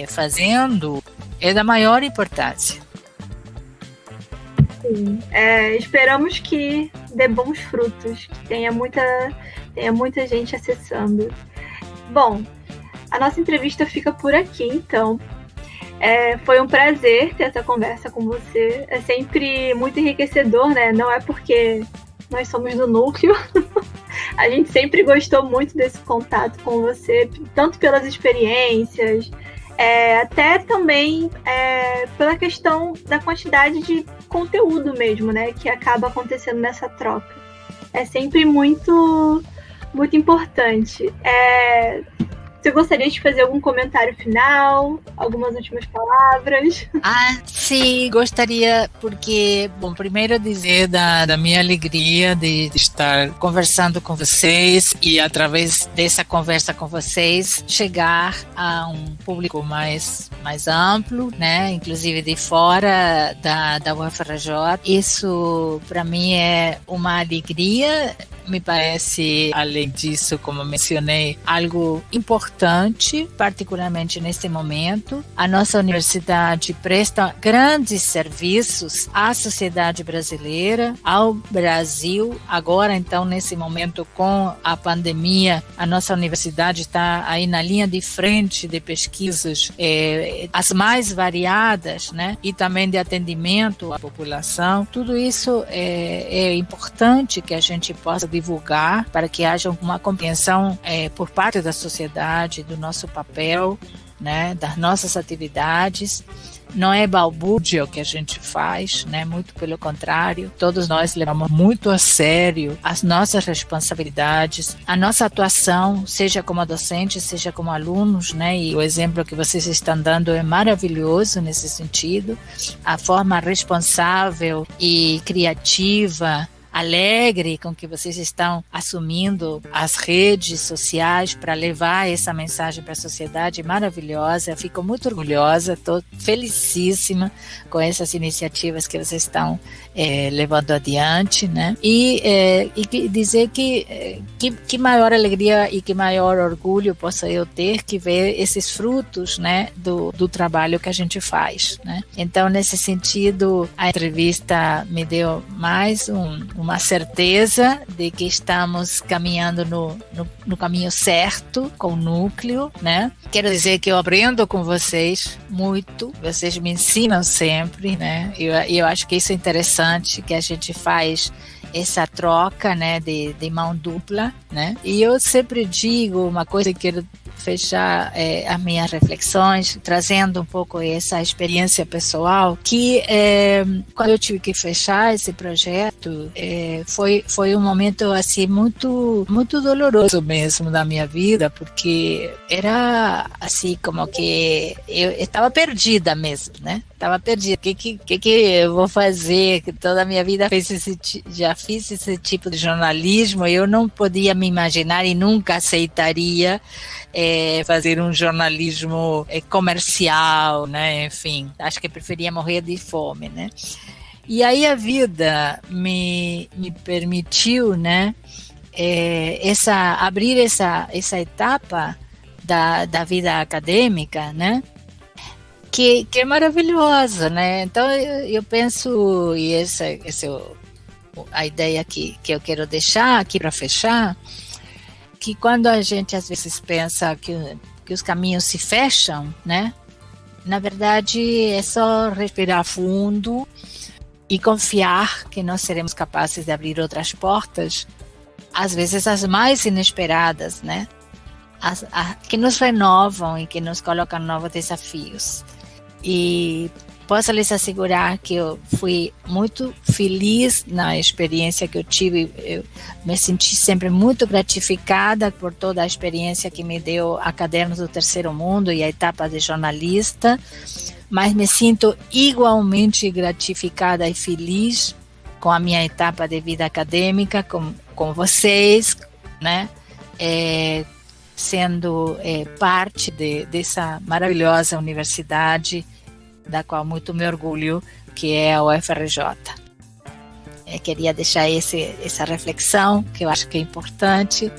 D: fazendo é da maior importância.
B: Sim. Esperamos que dê bons frutos, que tenha muita gente acessando. Bom, a nossa entrevista fica por aqui, então. Foi um prazer ter essa conversa com você. É sempre muito enriquecedor, né? Não é porque nós somos do núcleo. A gente sempre gostou muito desse contato com você, tanto pelas experiências, até também pela questão da quantidade de conteúdo mesmo, né? Que acaba acontecendo nessa troca. É sempre muito, muito importante. Você gostaria de fazer algum comentário final? Algumas últimas palavras?
D: Sim, gostaria, porque, bom, primeiro dizer da minha alegria de estar conversando com vocês e, através dessa conversa com vocês, chegar a um público mais amplo, né, inclusive de fora da UFRJ. Isso, para mim, é uma alegria. Me parece, além disso, como mencionei, algo importante, particularmente neste momento. A nossa universidade presta grandes serviços à sociedade brasileira, ao Brasil. Agora, então, nesse momento, com a pandemia, a nossa universidade está aí na linha de frente de pesquisas, as mais variadas, né? E também de atendimento à população. Tudo isso é importante que a gente possa divulgar para que haja uma compreensão por parte da sociedade do nosso papel, né, das nossas atividades. Não é balbúrdia o que a gente faz, né? Muito pelo contrário, todos nós levamos muito a sério as nossas responsabilidades, a nossa atuação, seja como docentes, seja como alunos, né? E o exemplo que vocês estão dando é maravilhoso nesse sentido. A forma responsável e criativa, alegre com que vocês estão assumindo as redes sociais para levar essa mensagem para a sociedade, maravilhosa. Eu fico muito orgulhosa, estou felicíssima com essas iniciativas que vocês estão levando adiante, né? E dizer que maior alegria e que maior orgulho posso eu ter que ver esses frutos, né, do trabalho que a gente faz, né? Então, nesse sentido, a entrevista me deu mais uma certeza de que estamos caminhando no caminho certo com o núcleo, né? Quero dizer que eu aprendo com vocês muito, vocês me ensinam sempre, né? Eu acho que isso é interessante, que a gente faz essa troca, né, de mão dupla, né? E eu sempre digo uma coisa que quero fechar as minhas reflexões, trazendo um pouco essa experiência pessoal, que quando eu tive que fechar esse projeto, foi um momento assim muito, muito doloroso mesmo da minha vida, porque era assim como que eu estava perdida mesmo, né? Estava perdida. O que eu vou fazer? Que toda a minha vida já fiz esse tipo de jornalismo, eu não podia me imaginar e nunca aceitaria fazer um jornalismo comercial, né? Enfim, acho que preferia morrer de fome, né? E aí a vida me permitiu, né? Abrir essa etapa da vida acadêmica, né? Que é maravilhosa, né? Então eu penso, e essa é a ideia que eu quero deixar aqui para fechar, que quando a gente às vezes pensa que os caminhos se fecham, né? Na verdade é só respirar fundo e confiar que nós seremos capazes de abrir outras portas, às vezes as mais inesperadas, né? Que nos renovam e que nos colocam novos desafios. E posso lhes assegurar que eu fui muito feliz na experiência que eu tive. Eu me senti sempre muito gratificada por toda a experiência que me deu a Cadernos do Terceiro Mundo e a etapa de jornalista, mas me sinto igualmente gratificada e feliz com a minha etapa de vida acadêmica, com vocês, né? Sendo parte dessa maravilhosa universidade, da qual muito me orgulho, que é a UFRJ. Queria deixar essa reflexão, que eu acho que é importante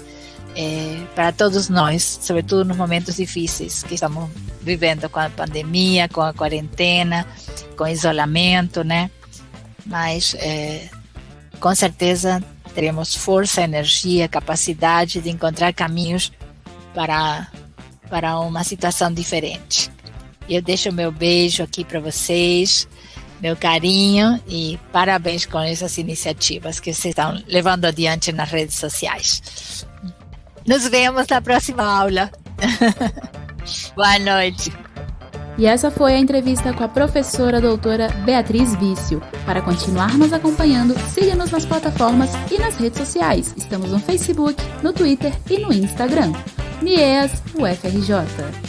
D: para todos nós, sobretudo nos momentos difíceis que estamos vivendo com a pandemia, com a quarentena, com o isolamento, né? Mas, com certeza, teremos força, energia, capacidade de encontrar caminhos para uma situação diferente. Eu deixo meu beijo aqui para vocês, meu carinho e parabéns com essas iniciativas que vocês estão levando adiante nas redes sociais. Nos vemos na próxima aula. Boa noite.
E: E essa foi a entrevista com a professora doutora Beatriz Vício. Para continuar nos acompanhando, siga-nos nas plataformas e nas redes sociais. Estamos no Facebook, no Twitter e no Instagram. NIEAS UFRJ.